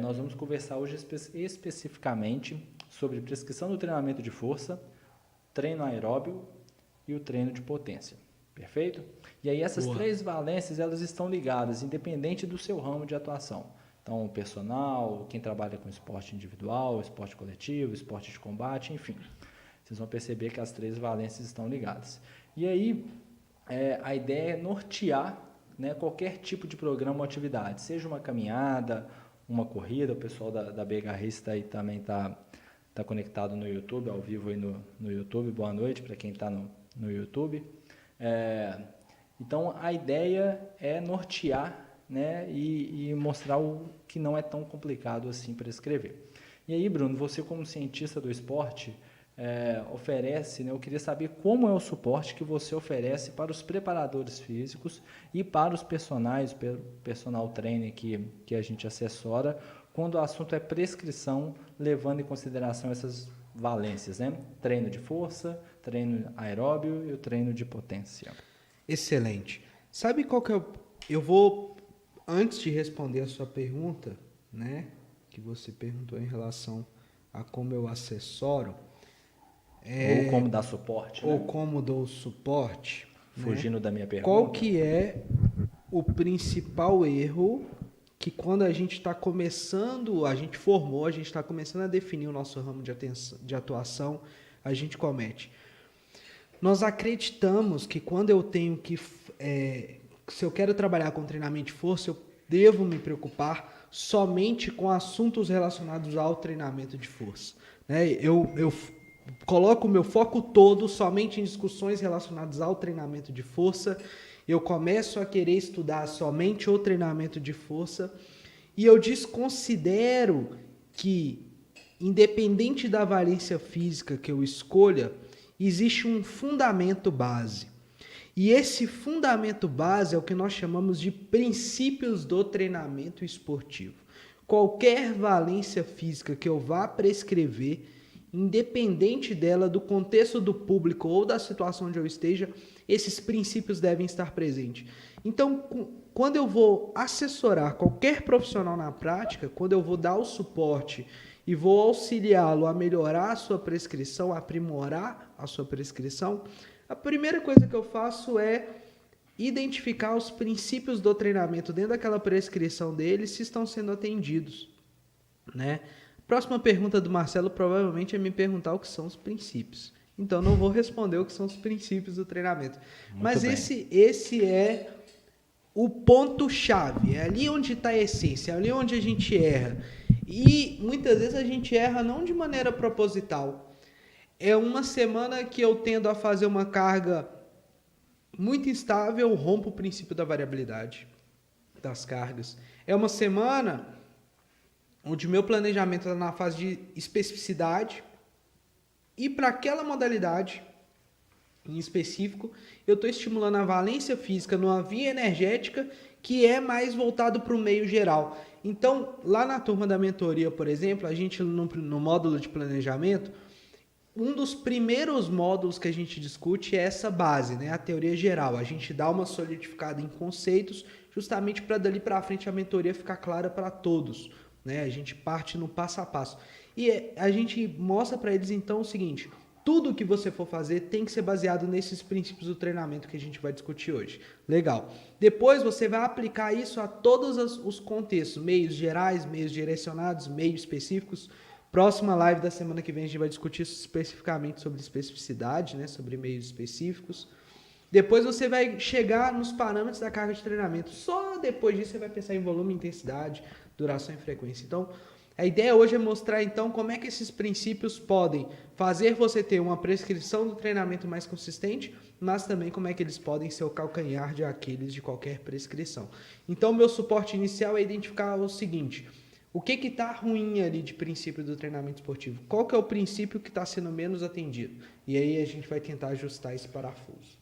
Nós vamos conversar hoje especificamente sobre prescrição do treinamento de força, treino aeróbio e o treino de potência. Perfeito? E aí essas Boa. três valências, elas estão ligadas, independente do seu ramo de atuação. Então, o personal, quem trabalha com esporte individual, esporte coletivo, esporte de combate, enfim. Vocês vão perceber que as três valências estão ligadas. E aí, a ideia é nortear, né, qualquer tipo de programa ou atividade, seja uma caminhada, uma corrida. O pessoal da BHRista aí também está conectado no YouTube, ao vivo aí no YouTube. Boa noite para quem está no YouTube. Então, a ideia é nortear, né, e mostrar o que não é tão complicado assim para escrever. E aí, Bruno, você como cientista do esporte, oferece, né, eu queria saber como é o suporte que você oferece para os preparadores físicos e para os personal trainer que a gente assessora, quando o assunto é prescrição, levando em consideração essas valências, né? Treino de força, treino aeróbio e o treino de potência. Excelente. Sabe qual que é o... Eu vou, antes de responder a sua pergunta, né, que você perguntou em relação a como eu assessoro, Ou como dar suporte, ou né? como dou suporte, né, Fugindo da minha qual pergunta. que é o principal erro que quando a gente está começando, a gente formou, a gente está começando a definir o nosso ramo de atuação, a gente comete? Nós acreditamos que quando eu tenho que, se eu quero trabalhar com treinamento de força, eu devo me preocupar somente com assuntos relacionados ao treinamento de força. Né? Eu coloco o meu foco todo somente em discussões relacionadas ao treinamento de força. Eu começo a querer estudar somente o treinamento de força e eu desconsidero que, independente da valência física que eu escolha, existe um fundamento base. E esse fundamento base é o que nós chamamos de princípios do treinamento esportivo. Qualquer valência física que eu vá prescrever, independente dela, do contexto do público ou da situação onde eu esteja, esses princípios devem estar presentes. Então, quando eu vou assessorar qualquer profissional na prática, quando eu vou dar o suporte e vou auxiliá-lo a melhorar a sua prescrição, a aprimorar a sua prescrição, a primeira coisa que eu faço é identificar os princípios do treinamento dentro daquela prescrição dele, se estão sendo atendidos, né? Próxima pergunta do Marcelo provavelmente é me perguntar o que são os princípios. Então não vou responder o que são os princípios do treinamento. Muito Mas bem. esse é o ponto-chave, é ali onde está a essência, é ali onde a gente erra. E muitas vezes a gente erra não de maneira proposital. É uma semana que eu tendo a fazer uma carga muito instável, eu rompo o princípio da variabilidade das cargas. É uma semana onde o meu planejamento está na fase de especificidade e para aquela modalidade em específico, eu estou estimulando a valência física numa via energética que é mais voltado para o meio geral. Então, lá na turma da mentoria, por exemplo, a gente no módulo de planejamento, um dos primeiros módulos que a gente discute é essa base, né? A teoria geral. A gente dá uma solidificada em conceitos, justamente para dali para frente a mentoria ficar clara para todos, né? A gente parte no passo a passo. E a gente mostra para eles então o seguinte: tudo que você for fazer tem que ser baseado nesses princípios do treinamento que a gente vai discutir hoje. Legal. Depois você vai aplicar isso a todos os contextos, meios gerais, meios direcionados, meios específicos. Próxima live da semana que vem a gente vai discutir especificamente sobre especificidade, né, sobre meios específicos. Depois você vai chegar nos parâmetros da carga de treinamento. Só depois disso você vai pensar em volume, intensidade, duração e frequência. Então, a ideia hoje é mostrar então como é que esses princípios podem fazer você ter uma prescrição do treinamento mais consistente, mas também como é que eles podem ser o calcanhar de Aquiles de qualquer prescrição. Então, meu suporte inicial é identificar o seguinte: o que está ruim ali de princípio do treinamento esportivo? Qual que é o princípio que está sendo menos atendido? E aí a gente vai tentar ajustar esse parafuso.